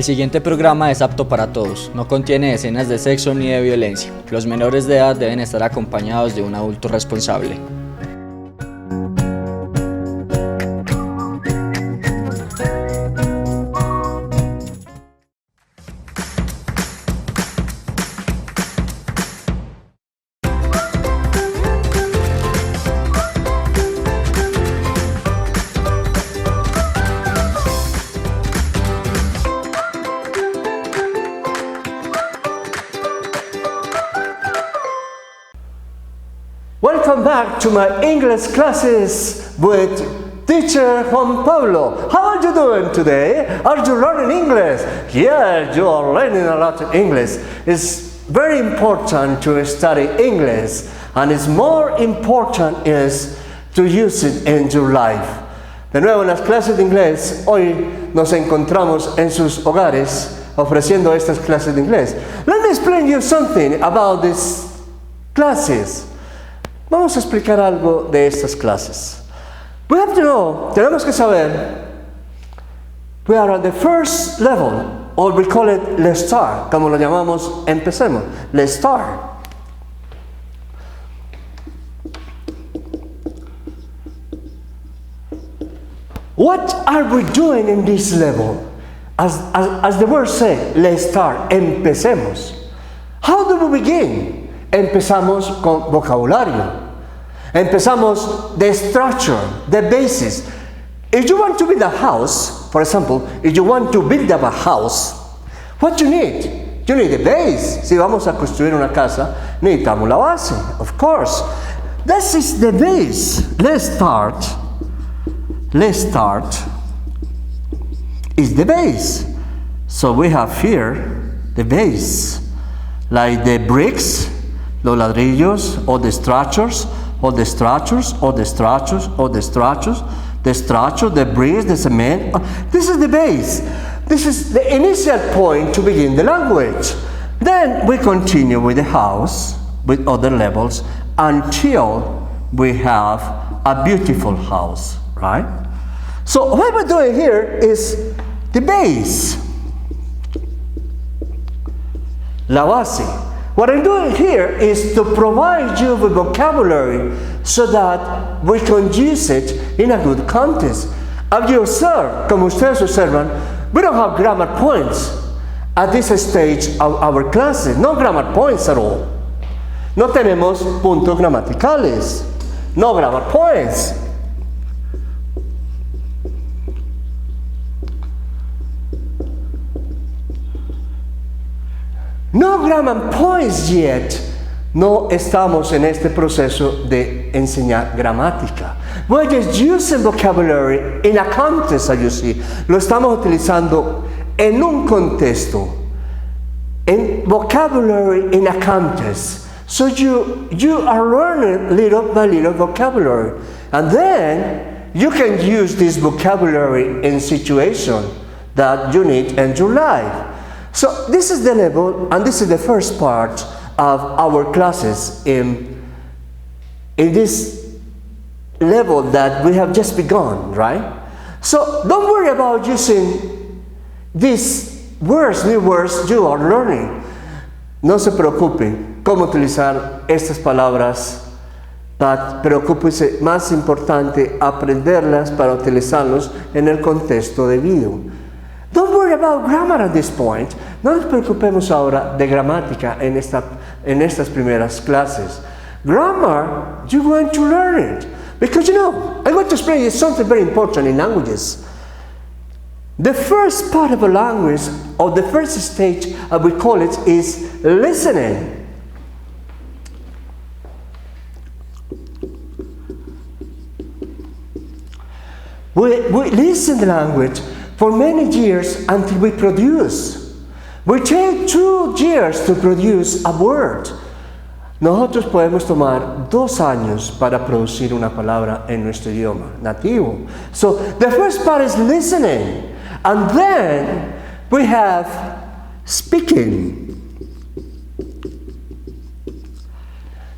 El siguiente programa es apto para todos, no contiene escenas de sexo ni de violencia. Los menores de edad deben estar acompañados de un adulto responsable. Welcome back to my English classes with teacher Juan Pablo. How are you doing today? Are you learning English? Yeah, you are learning a lot of English. It's very important to study English, and it's more important is to use it in your life. De nuevo en las clases de inglés, hoy nos encontramos en sus hogares ofreciendo estas clases de inglés. Let me explain you something about these classes. Vamos a explicar algo de estas clases. We have to know, tenemos que saber, we are at the first level, or we call it let's start, como lo llamamos, empecemos, let's start. What are we doing in this level? As the word says, let's start, empecemos. How do we begin? Empezamos con vocabulario. Empezamos the structure, the basis. If you want to build a house, for example, if you want to build up a house, what you need? You need a base. Si vamos a construir una casa, necesitamos la base, of course. This is the base. Let's start is the base. So we have here the base, like the bricks, los ladrillos, or the structures, or the structures, or the structures, or the structures, the structure, the bricks, the cement. This is the base. This is the initial point to begin the language. Then we continue with the house, with other levels, until we have a beautiful house, right? So what we're doing here is the base. La base. What I'm doing here is to provide you with vocabulary so that we can use it in a good context. As you observe, como ustedes observan, we don't have grammar points at this stage of our classes. No grammar points at all. No tenemos puntos gramaticales. No grammar points. No grammar points yet. No estamos en este proceso de enseñar gramática. We're just using vocabulary in a context, as you see. Lo estamos utilizando en un contexto. En vocabulary in a context. So you are learning little by little vocabulary. And then you can use this vocabulary in situation that you need in your life. So this is the level, and this is the first part of our classes in this level that we have just begun, right? So don't worry about using these words, new words you are learning. No se preocupen cómo utilizar estas palabras, but preocúpese, más importante, aprenderlas para utilizarlos en el contexto debido. Don't worry about grammar at this point. No nos preocupemos ahora de gramática en estas primeras clases. Grammar, you're going to learn it. Because you know, I want to explain you something very important in languages. The first part of a language, or the first stage, we call it, is listening. We listen to the language for many years until we produce. We take 2 years to produce a word. Nosotros podemos tomar 2 años para producir una palabra en nuestro idioma nativo. So the first part is listening, and then we have speaking.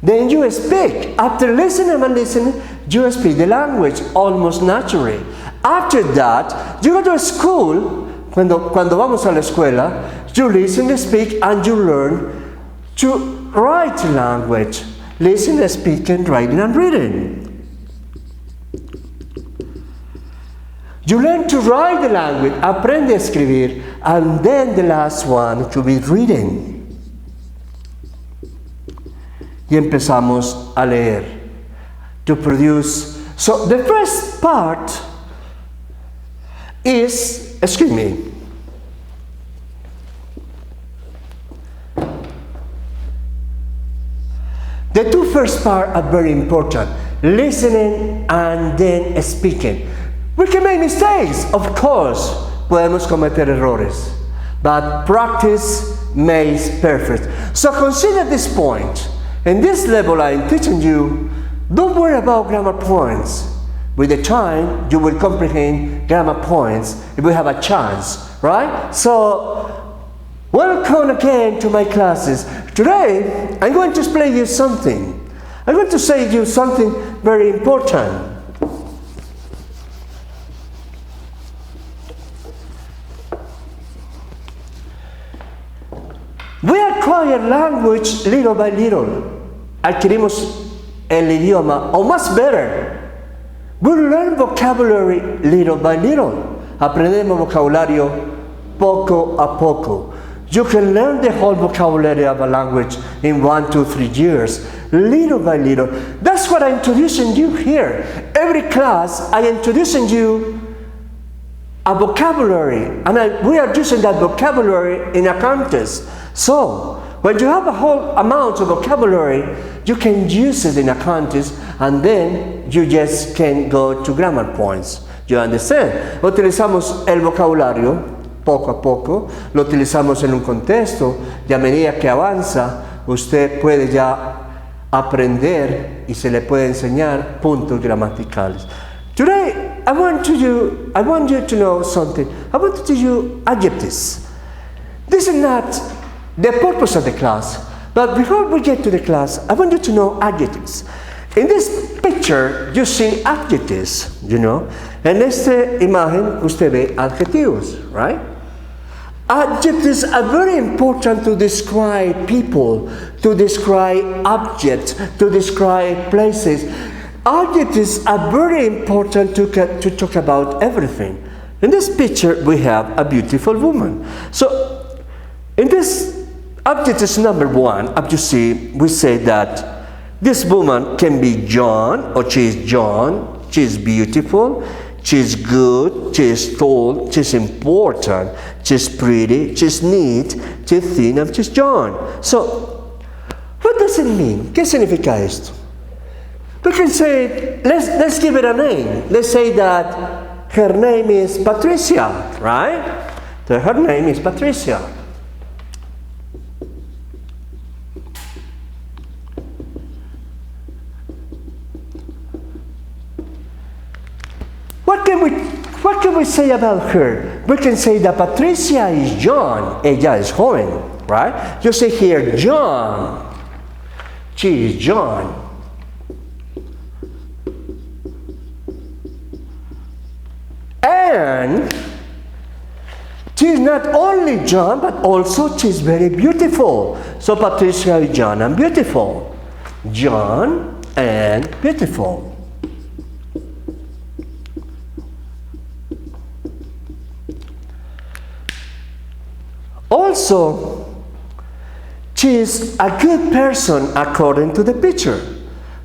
Then you speak. After listening and listening, you speak the language almost naturally. After that, you go to school cuando vamos a la escuela, you listen, speak, and you learn to write language. Listen, speaking, writing, and reading. You learn to write the language, aprende a escribir, and then the last one to be reading. Y empezamos a leer, to produce. So the first part is, excuse me, the two first parts are very important, listening and then speaking. We can make mistakes, of course, podemos cometer errores, but practice makes perfect. So consider this point. In this level I'm teaching you, don't worry about grammar points. With the time, you will comprehend grammar points if we have a chance, right? So, welcome again to my classes. Today, I'm going to explain you something. I'm going to say to you something very important. We acquire language little by little. Adquirimos el idioma, or much better. We learn vocabulary little by little. Aprendemos vocabulario poco a poco. You can learn the whole vocabulary of a language in 1, 2, 3 years, little by little. That's what I'm introducing you here. Every class, I'm introducing you a vocabulary, and we are using that vocabulary in a contest. So, when you have a whole amount of vocabulary, you can use it in a contest, and then you just can go to grammar points. You understand? Utilizamos el vocabulario poco a poco, lo utilizamos en un contexto, y a medida que avanza, usted puede ya aprender y se le puede enseñar puntos gramaticales. Today, I want you to know something. I want to teach you adjectives. This is not the purpose of the class, but before we get to the class, I want you to know adjectives. In this picture, you see adjectives, you know. En esta imagen, usted ve adjetivos, right? Adjectives are very important to describe people, to describe objects, to describe places. Adjectives are very important to talk about everything. In this picture, we have a beautiful woman. So, in this adjectives number 1, as you see, we say that this woman can be John, or she is John, she is beautiful, she is good, she is tall, she is important, she is pretty, she is neat, she is thin, and she is John. So, what does it mean? ¿Qué significa esto? We can say, let's give it a name. Let's say that her name is Patricia, right? So her name is Patricia. What can we say about her? We can say that Patricia is John. Ella es joven, right? You say here, John. She is John. And she's not only John, but also she's very beautiful. So Patricia is John and beautiful. John and beautiful. Also, she is a good person according to the picture.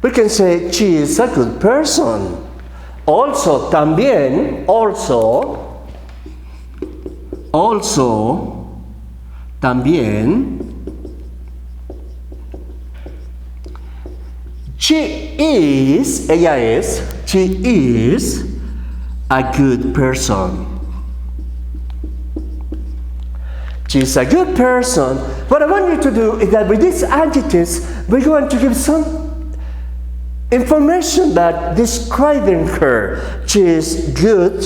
We can say she is a good person. Also, también, también, she is a good person. She's a good person. What I want you to do is that with these adjectives, we're going to give some information that describing her. She is good.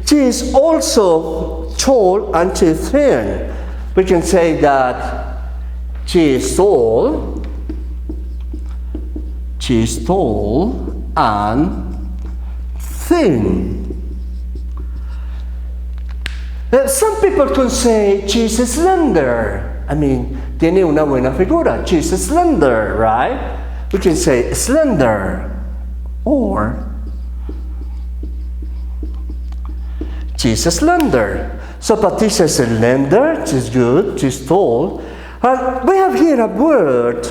She is also tall and she is thin. We can say that she is tall. She is tall and thin. Some people can say she's slender. I mean, tiene una buena figura. She's slender, right? We can say slender. Or she's slender. So Patricia is slender, she's good, she's tall. And we have here a word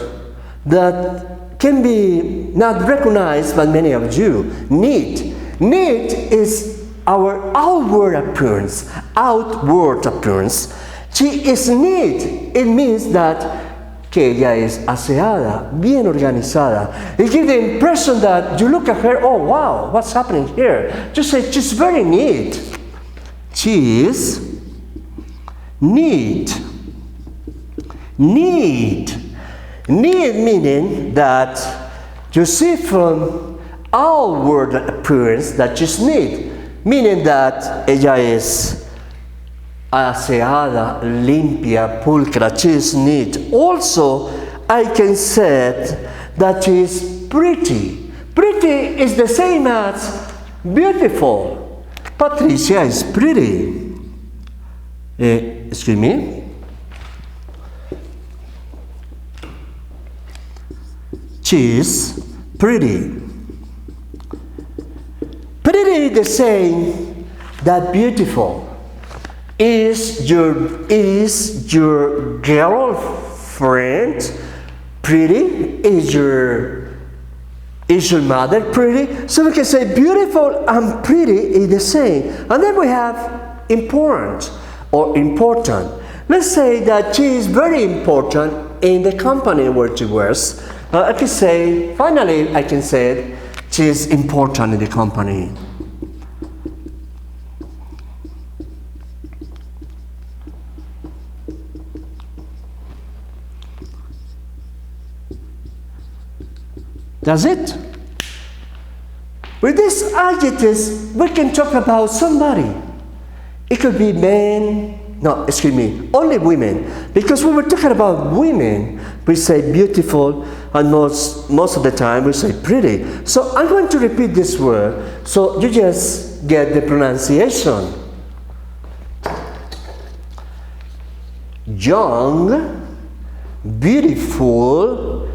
that can be not recognized by many of you. Neat. Neat is our outward appearance. Outward appearance. She is neat. It means that que ella es aseada, bien organizada. It gives the impression that you look at her, oh wow, what's happening here? Just say, she's very neat. She is neat. Neat. Neat meaning that you see from outward appearance that she's neat. Meaning that ella es aseada, limpia, pulcra, she is neat. Also, I can say that she is pretty. Pretty is the same as beautiful. Patricia is pretty. Excuse me. She is pretty. Pretty is the same that beautiful. Is your girlfriend pretty? Is your mother pretty? So we can say beautiful and pretty is the same. And then we have important or important. Let's say that she is very important in the company where she works. I can say, finally I can say she is important in the company. That's it. With these adjectives, we can talk about somebody. It could be men, no, excuse me, only women. Because when we're talking about women, we say beautiful, and most of the time we say pretty. So I'm going to repeat this word, so you just get the pronunciation. Young, beautiful,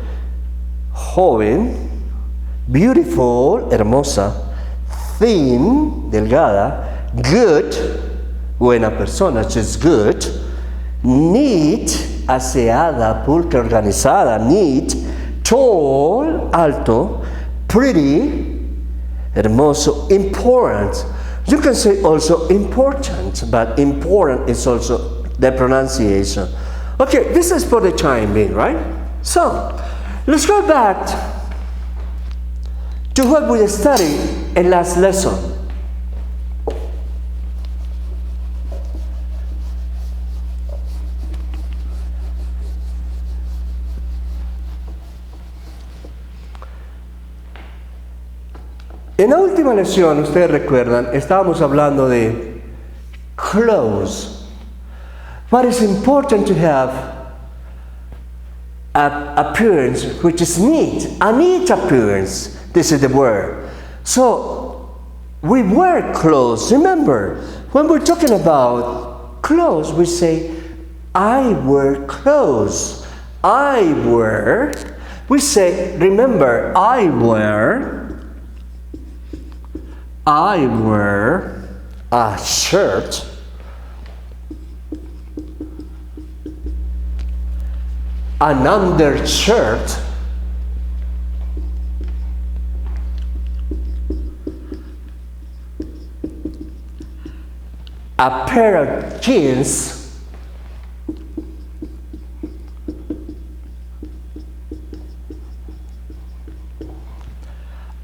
joven, beautiful, hermosa, thin, delgada, good, buena persona, she's good, neat, aseada, pulcra, organizada, neat, tall, alto, pretty, hermoso, important. You can say also important, but important is also the pronunciation. Okay, this is for the time being, right? So, let's go back to what we studied in last lesson. En la última lección, ustedes recuerdan, estábamos hablando de clothes. But it's important to have an appearance which is neat, a neat appearance. This is the word. So, we wear clothes. Remember, when we're talking about clothes, we say, I wear clothes. I wear. We say, remember, I wear a shirt, an undershirt, a pair of jeans,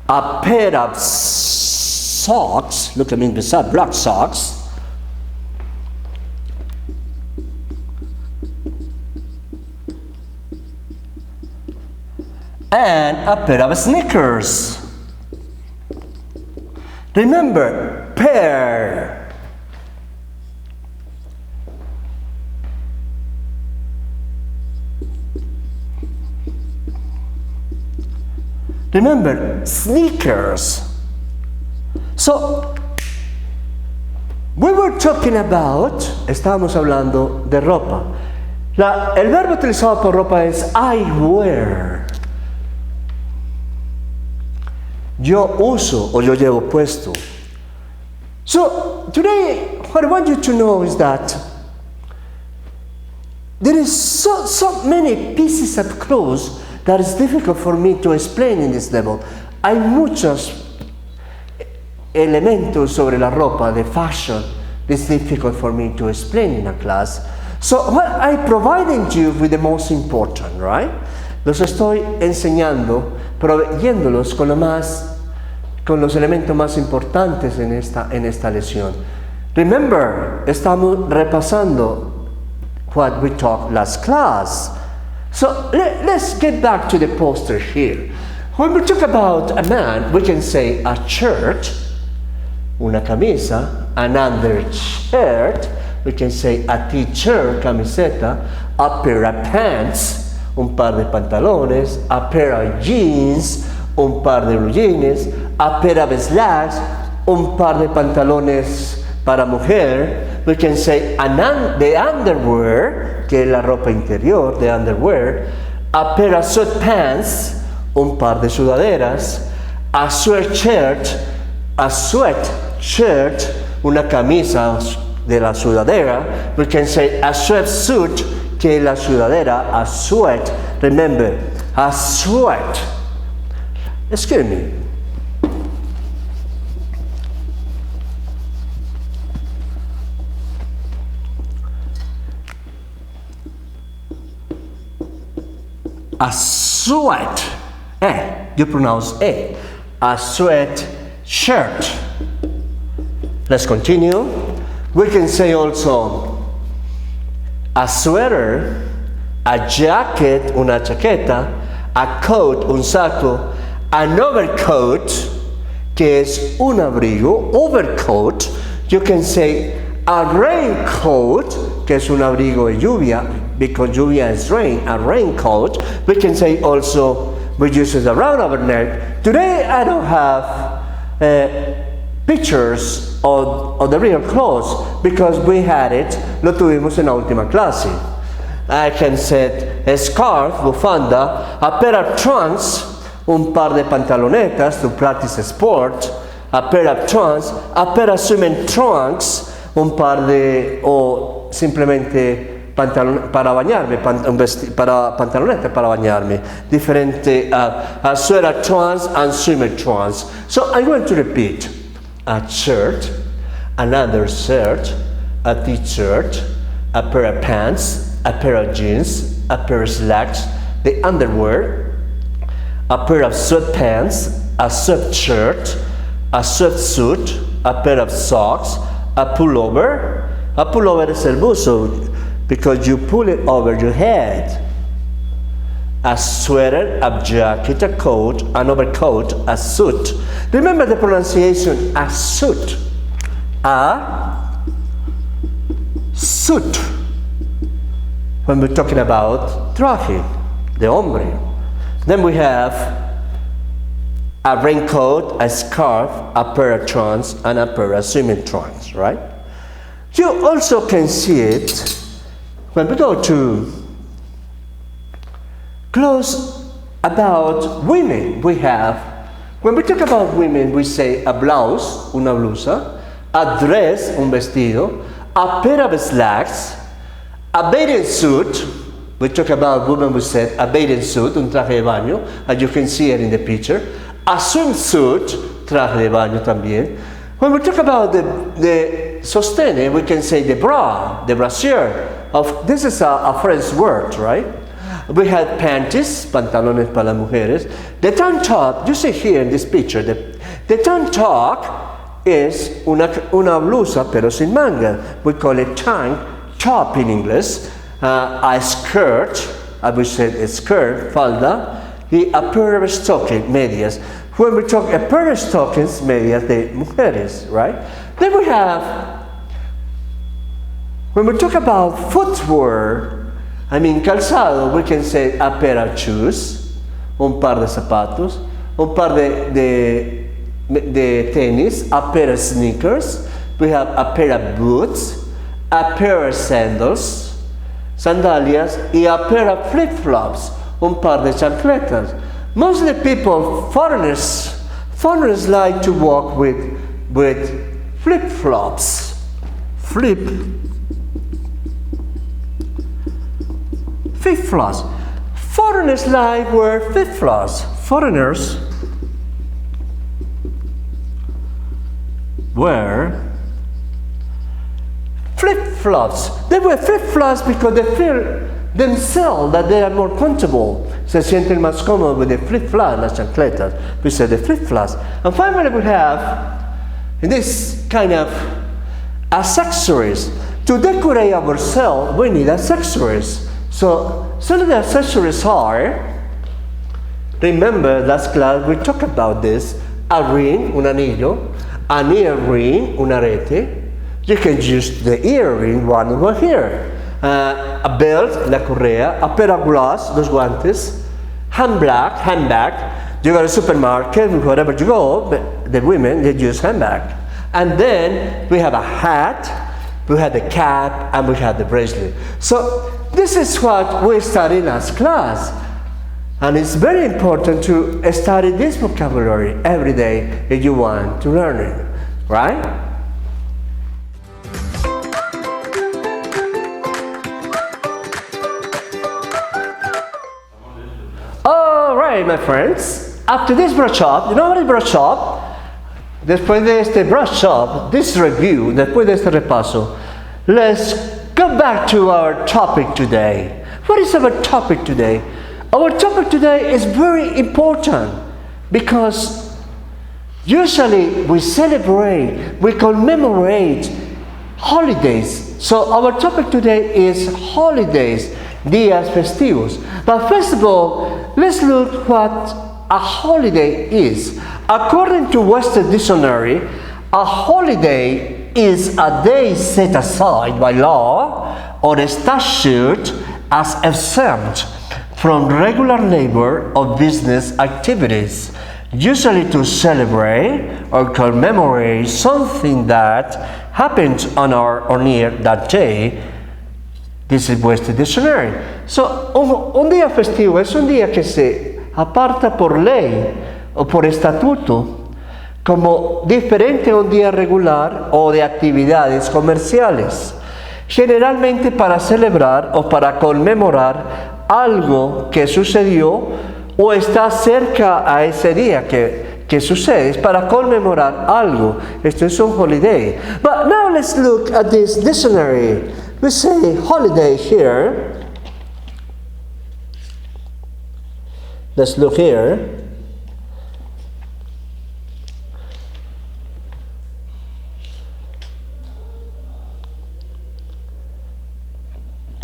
a pair of socks, look at me beside black socks, and a pair of sneakers. Remember, pair. Remember, sneakers. So, We were talking about, estábamos hablando de ropa. El verbo utilizado por ropa es I wear. Yo uso o yo llevo puesto. So today, what I want you to know is that there is so many pieces of clothes that it's difficult for me to explain in this level. Hay muchos elementos sobre la ropa de fashion that's difficult for me to explain in a class. So what I'm providing you with the most important, right? Los estoy enseñando, proveyéndolos con los elementos más importantes en esta lección. Remember, estamos repasando what we talked last class. So let's get back to the poster here. When we talk about a man, we can say a shirt, una camisa, an undershirt, we can say a t-shirt, camiseta, a pair of pants, un par de pantalones, a pair of jeans, un par de blue jeans, a pair of slacks, un par de pantalones para mujer. We can say the underwear, que es la ropa interior, the underwear, a pair of sweatpants, un par de sudaderas, a sweatshirt, una camisa de la sudadera. We can say a sweatsuit, que es la sudadera, a sweat. Remember, a sweat. Excuse me. A sweat. You pronounce A. A sweat shirt. Let's continue. We can say also a sweater, a jacket, una chaqueta, a coat, un saco, an overcoat, que es un abrigo, overcoat. You can say a raincoat, que es un abrigo de lluvia, because lluvia is rain, a raincoat. We can say also, we use it around our neck. Today I don't have pictures of the real clothes, because we had it, lo tuvimos en la última clase. I can say a scarf, bufanda, a pair of trunks, un par de pantalonetas to practice sport, a pair of trunks, a pair of swimming trunks, un par de, o simplemente para bañarme, pantaloneta para bañarme, diferente, a sweater trunks and swimmer trunks. So I'm going to repeat: a shirt, another shirt, a t-shirt, a pair of pants, a pair of jeans, a pair of slacks, the underwear, a pair of sweatpants, a sweatshirt, a sweatsuit, a pair of socks, a pullover. A pullover es el buzo, because you pull it over your head. A sweater, a jacket, a coat, an overcoat, a suit. Remember the pronunciation, a suit. A suit. When we're talking about traje, the hombre. Then we have a raincoat, a scarf, a pair of trunks, and a pair of swimming trunks, right? You also can see it when we go to clothes about women. When we talk about women, we say a blouse, una blusa, a dress, un vestido, a pair of slacks, a bathing suit. We talk about women, we said a bathing suit, un traje de baño, as you can see it in the picture. A swimsuit, traje de baño también. When we talk about the sostene, we can say the bra, the brassiere. This is a French word, right? We had panties, pantalones para las mujeres. The tank top, you see here in this picture, the tank top is una blusa pero sin manga. We call it tank top in English. A skirt, I would say a skirt, falda, a pair of stockings, medias. When we talk a pair of stockings, medias de mujeres, right? Then we have, when we talk about footwear, calzado, we can say a pair of shoes, un par de zapatos, un par de tenis, a pair of sneakers, we have a pair of boots, a pair of sandals, sandalias, y a pair of flip-flops, un par de chancletas. Mostly people, foreigners like to walk with flip-flops. Flip-flops. Foreigners like wear flip-flops. Foreigners wear flip-flops. They wear flip-flops because they feel themselves that they are more comfortable. Se sienten más cómodos with the flip-flops, las chancletas. We say the flip-flops. And finally we have in this kind of accessories. To decorate ourselves, we need accessories. So some of the accessories are, remember last class we talked about this, a ring, un anillo, an earring, un arete. You can use the earring, one over here. A belt, la correa, a pair of gloves, los guantes, handbag. You go to the supermarket, wherever you go, the women, they use handbag. And then we have a hat, we have the cap, and we have the bracelet. So this is what we studied last class. And it's very important to study this vocabulary every day if you want to learn it, right? All right, my friends. After this brush up, you know what is brush up? Después de este brush up, this review, después de este repaso, let's go back to our topic today. What is our topic today? Our topic today is very important because usually we celebrate, we commemorate holidays. So our topic today is holidays, días festivos. But first of all, let's look what a holiday is. According to Western Dictionary, a holiday is a day set aside by law or a statute as exempt from regular labor or business activities, usually to celebrate or commemorate something that happened on or near that day. This is Western Dictionary. So, un día festivo es un día que se aparta por ley o por estatuto como diferente a un día regular o de actividades comerciales, generalmente para celebrar o para conmemorar algo que sucedió o está cerca a ese día que sucede. Es para conmemorar algo. Esto es un holiday. But now let's look at this dictionary. We say holiday here. Let's look here.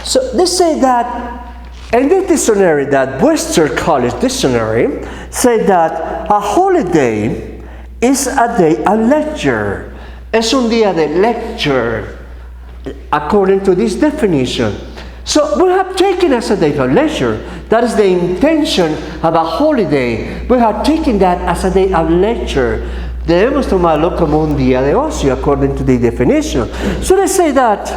So they say that in this dictionary, that Western College Dictionary, say that a holiday is a day of lecture. Es un día de lecture, according to this definition. So we have taken as a day of leisure. That is the intention of a holiday. We have taken that as a day of leisure. Debemos tomarlo como un día de ocio, according to the definition. So they say that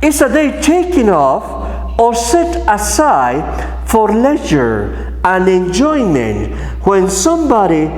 it's a day taken off or set aside for leisure and enjoyment when somebody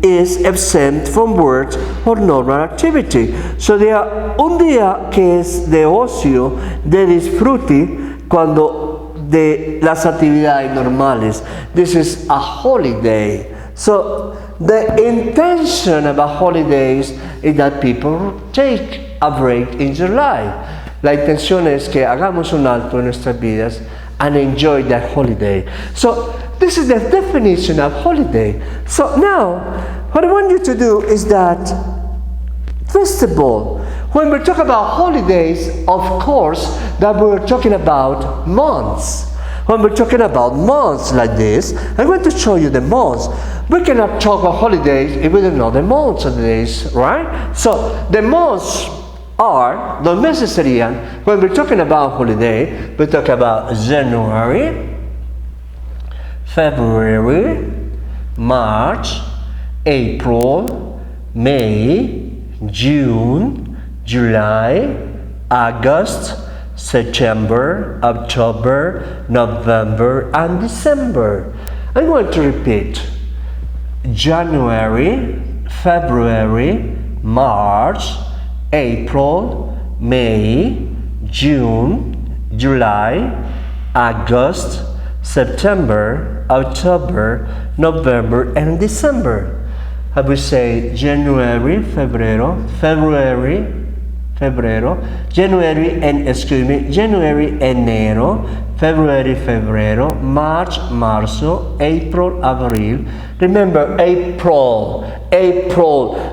is exempt from work or normal activity. So un día que es de ocio, de disfrute, cuando de las actividades normales. This is a holiday. So the intention of a holiday is that people take a break in their life. La intención es que hagamos un alto en nuestras vidas and enjoy that holiday. So this is the definition of holiday. So now, what I want you to do is that, first of all, when we talk about holidays, of course, that we're talking about months. When we're talking about months like this, I'm going to show you the months. We cannot talk about holidays if we don't know the months of the days, right? So the months are, los meses serían, when we're talking about holiday, we talk about January, February, March, April, May, June, July, August, September, October, November, and December. I'm going to repeat. January, February, March, April, May, June, July, August, September, October, November, and December. I would say January, Febrero, January, enero, February, febrero, March, marzo, April, abril. Remember April,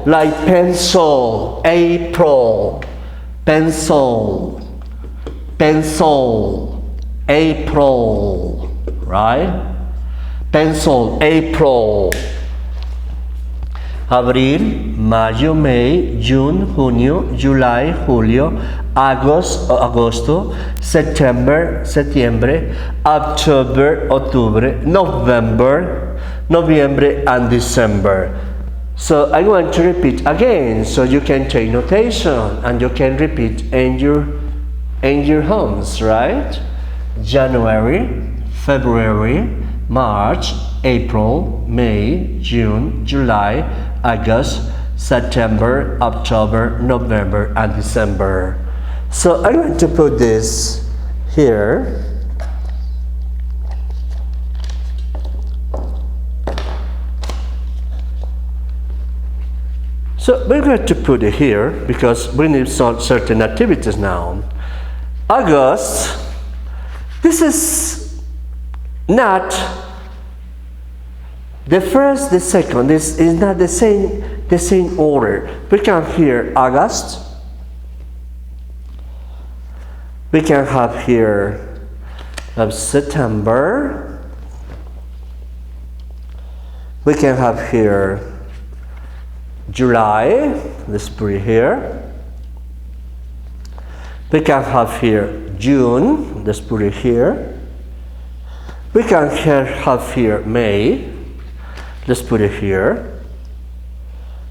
like pencil, April, pencil, April, right? Pencil, April. Abril, mayo, May, June, junio, July, julio, agosto, septiembre, octubre, November, and December. So I'm going to repeat again, so you can take notation and you can repeat in your homes, right? January, February, March, April, May, June, July, August, September, October, November, and December. So I'm going to put this here. So we're going to put it here because we need some certain activities now. August, this is not the first, the second. This is not the same order. We can hear August. We can have here September. We can have here July. Let's put it here. We can have here June. Let's put it here. We can have here May. Let's put it here.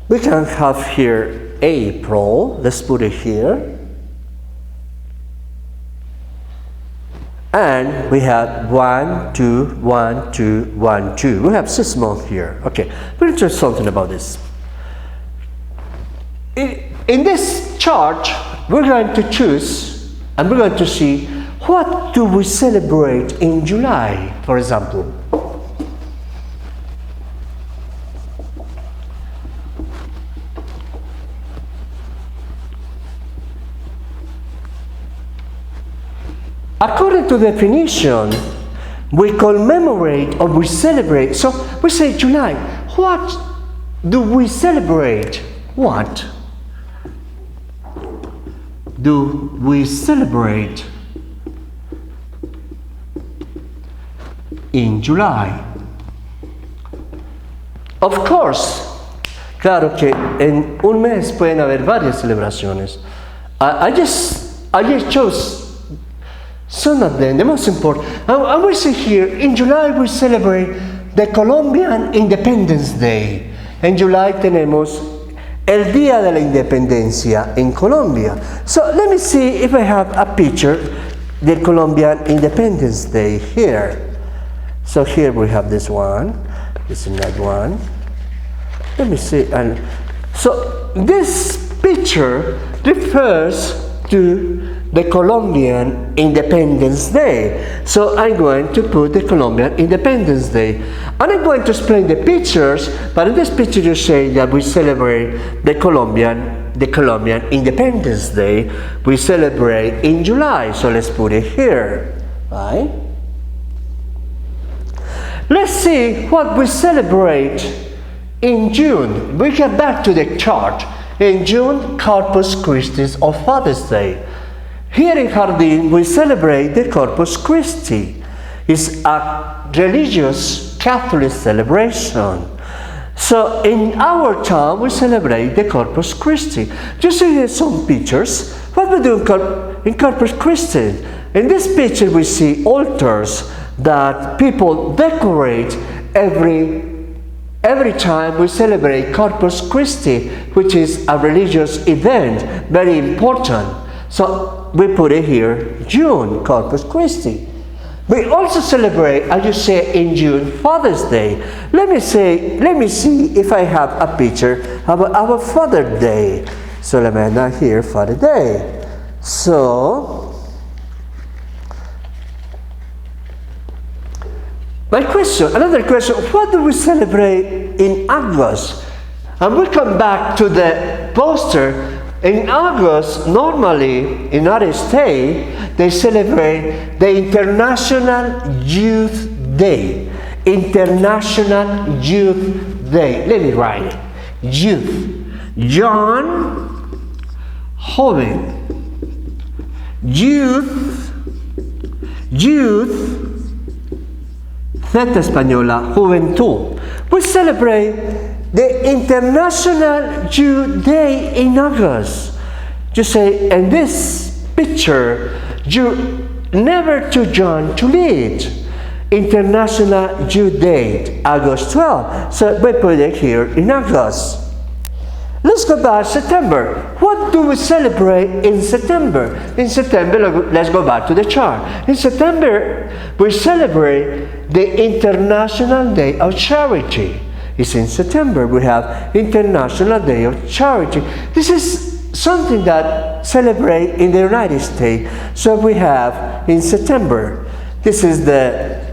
We can have here April. Let's put it here. And we have 1, 2, 1, 2, 1, 2. We have 6 months here. Okay, we're going to do something about this. In this chart, we're going to choose and we're going to see what do we celebrate in July, for example. According to the definition, we commemorate or we celebrate. So we say July. What do we celebrate? What do we celebrate in July? Of course, claro que en un mes pueden haber varias celebraciones. I just chose some of them, the most important. I will say here, in July we celebrate the Colombian Independence Day. En July tenemos el Día de la Independencia en Colombia. So let me see if I have a picture, the Colombian Independence Day here. So here we have this one, this is that one. Let me see. And so this picture refers to the Colombian Independence Day. So I'm going to put the Colombian Independence Day. And I'm going to explain the pictures, but in this picture you say that we celebrate the Colombian Independence Day. We celebrate in July, so let's put it here, right? Let's see what we celebrate in June. We get back to the chart. In June, Corpus Christi or Father's Day. Here in Jardín, we celebrate the Corpus Christi. It's a religious Catholic celebration. So in our town, we celebrate the Corpus Christi. You see here some pictures. What we do in Corpus Christi? In this picture, we see altars that people decorate every every time we celebrate Corpus Christi, which is a religious event, very important. So we put it here, June, Corpus Christi. We also celebrate, as you say, in June, Father's Day. Let me see if I have a picture of our Father's Day. So let me not here, Father's Day. So, another question, what do we celebrate in August? And we come back to the poster. In August, normally, in United States, they celebrate the International Youth Day. International Youth Day. Let me write it. Youth. John, joven. Youth. Youth. Zeta española, juventud. We celebrate the International Youth Day in August. You say, in this picture, you never too young to lead. International Youth Day, August 12. So we put it here in August. Let's go back to September. What do we celebrate in September? In September, let's go back to the chart. In September, we celebrate the International Day of Charity. It's in September. We have International Day of Charity. This is something that celebrate in the United States. So we have in September. This is the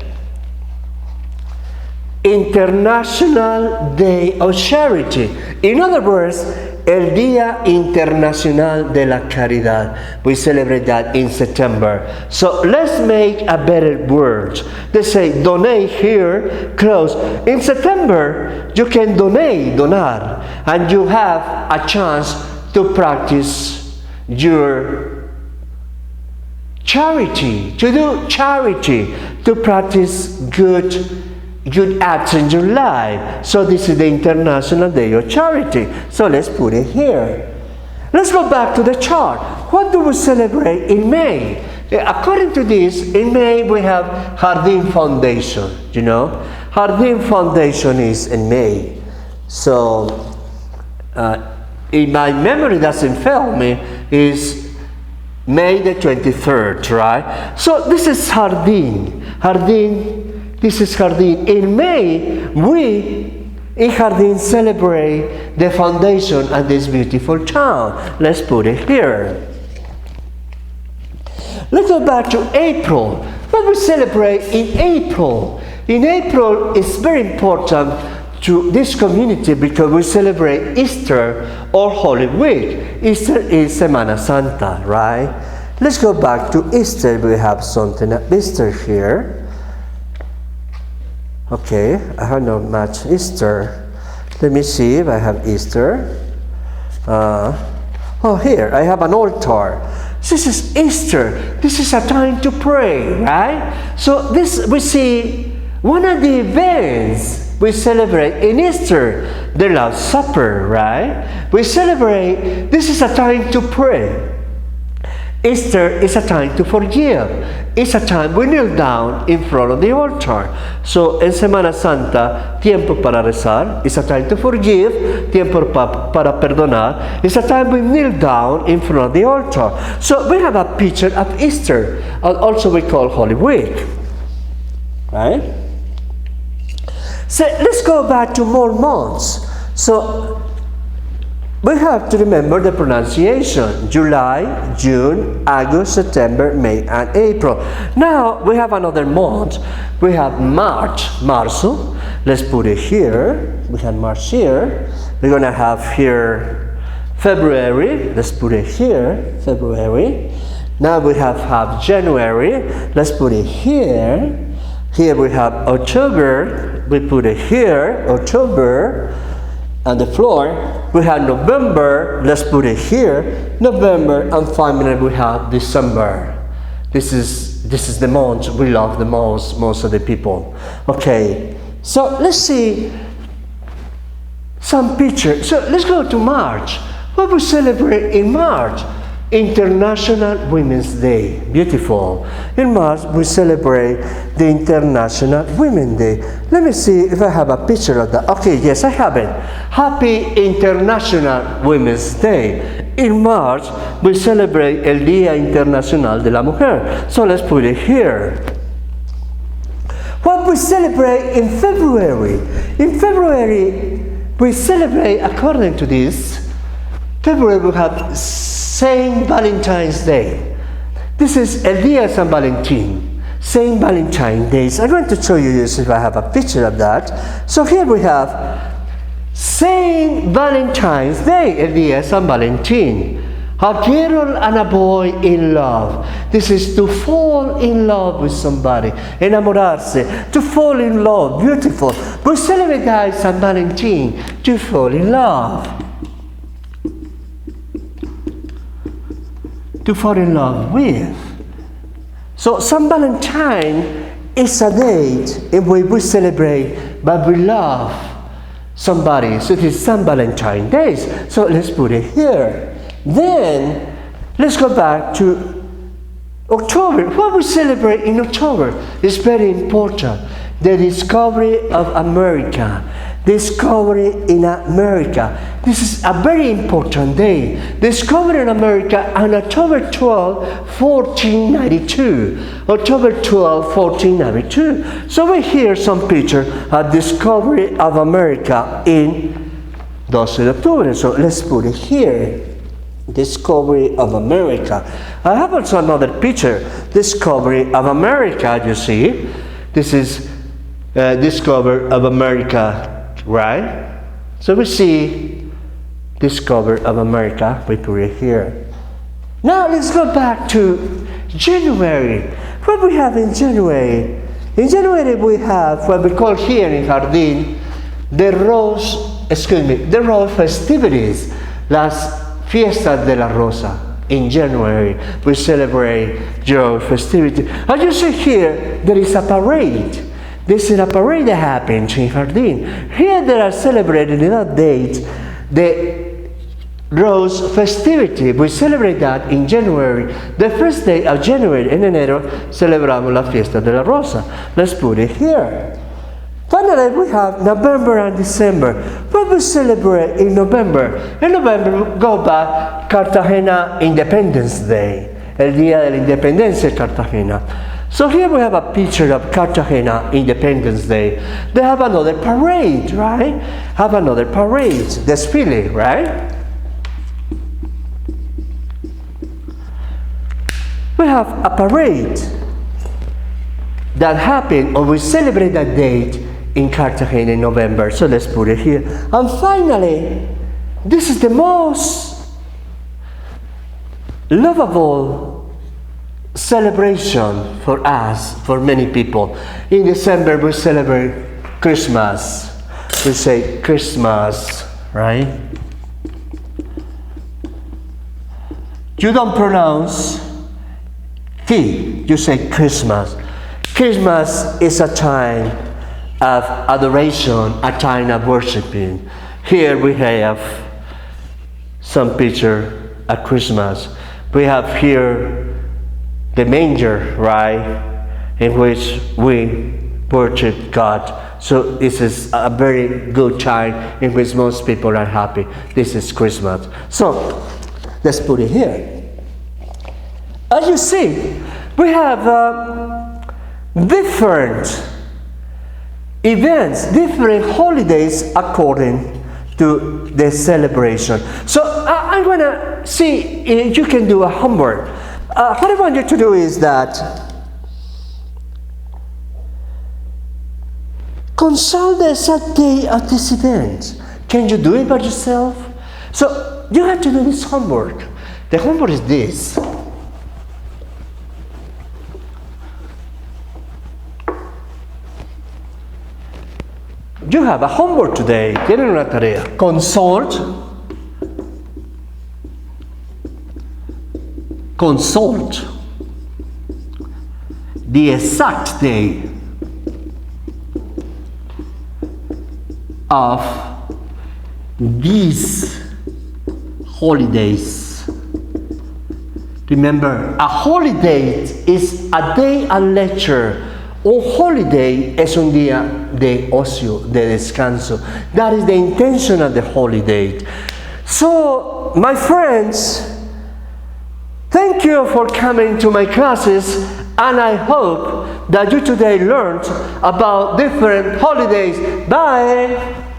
International Day of Charity. In other words, El Día Internacional de la Caridad. We celebrate that in September. So let's make a better word. They say donate here, close. In September, you can donate, donar, and you have a chance to practice your charity, to do charity, to practice good acts in your life. So this is the International Day of Charity. So let's put it here. Let's go back to the chart. What do we celebrate in May? According to this, in May we have Jardín Foundation. You know, Jardín Foundation is in May. So, if my memory doesn't fail me, is May the 23rd, right? So this is Jardín. This is Jardín. In May, we in Jardín celebrate the foundation of this beautiful town. Let's put it here. Let's go back to April. What we celebrate in April? In April, it's very important to this community because we celebrate Easter or Holy Week. Easter is Semana Santa, right? Let's go back to Easter. We have something at Easter here. Okay, I have not much Easter. Let me see if I have Easter. Here, I have an altar. This is Easter. This is a time to pray, right? So this, we see one of the events we celebrate in Easter, the Lord's Supper, right? We celebrate, this is a time to pray. Easter is a time to forgive. It's a time we kneel down in front of the altar. So en Semana Santa, tiempo para rezar. It's a time to forgive. Tiempo para perdonar. It's a time we kneel down in front of the altar. So we have a picture of Easter. Also we call Holy Week. Right? So let's go back to more months. So we have to remember the pronunciation. July, June, August, September, May, and April. Now we have another month. We have March, Marzo. Let's put it here. We have March here. We're going to have here February. Let's put it here, February. Now we have January. Let's put it here. Here we have October. We put it here, October. On the floor, we have November. Let's put it here, November, and finally we have December. This is the month we love the most of the people. Okay, so let's see some pictures. So let's go to March. What we celebrate in March? International Women's Day. Beautiful. In March, we celebrate the International Women's Day. Let me see if I have a picture of that. Okay, yes, I have it. Happy International Women's Day. In March, we celebrate el Día Internacional de la Mujer. So let's put it here. What we celebrate in February? In February, we celebrate, according to this, February we have Saint Valentine's Day. This is El Día San Valentín, Saint Valentine's Day. I'm going to show you this if I have a picture of that. So here we have Saint Valentine's Day, El Día San Valentín. A girl and a boy in love. This is to fall in love with somebody. Enamorarse. To fall in love. Beautiful. We celebrate San Valentín to fall in love. To fall in love with. So San Valentine is a date in which we celebrate, but we love somebody. So it is San Valentine's Day. So let's put it here. Then let's go back to October. What we celebrate in October is very important. The discovery of America. Discovery in America. This is a very important day. Discovery in America on October 12, 1492. October 12, 1492. So we hear some picture of discovery of America in 12 de octubre. So let's put it here. Discovery of America. I have also another picture. Discovery of America, you see. This is Discovery of America. Right? So we see Discovery of America. We put it here. Now let's go back to January. What we have in January? In January we have what we call here in Jardín the rose festivities. Las fiestas de la rosa. In January we celebrate your festivity. As you see here, there is a parade. This is a parade that happens in Jardín. Here they are celebrating in that date the rose festivity. We celebrate that in January. The first day of January, en enero, celebramos la fiesta de la rosa. Let's put it here. Finally, we have November and December. What we celebrate in November? In November, we go back Cartagena Independence Day. El Día de la Independencia de Cartagena. So here we have a picture of Cartagena Independence Day. They have another parade, right? Have another parade, desfile, right? We have a parade that happened, or we celebrate that date in Cartagena in November. So let's put it here. And finally, this is the most lovable celebration for us, for many people. In December we celebrate Christmas. We say Christmas, right? You don't pronounce T, you say Christmas. Christmas is a time of adoration, a time of worshiping. Here we have some picture at Christmas. We have here the manger, right, in which we worship God. So this is a very good time in which most people are happy. This is Christmas. So let's put it here. As you see, we have different events, different holidays according to the celebration. So I'm going to see if you can do a homework. What I want you to do is that consult the exact day of this event. Can you do it by yourself? So you have to do this homework. The homework is this. You have a homework today. Tienen una tarea. Consult the exact day of these holidays Remember, a holiday is a day at leisure. Un holiday es un día de ocio, de descanso. That is the intention of the holiday. So, my friends, thank you for coming to my classes, and I hope that you today learned about different holidays. Bye!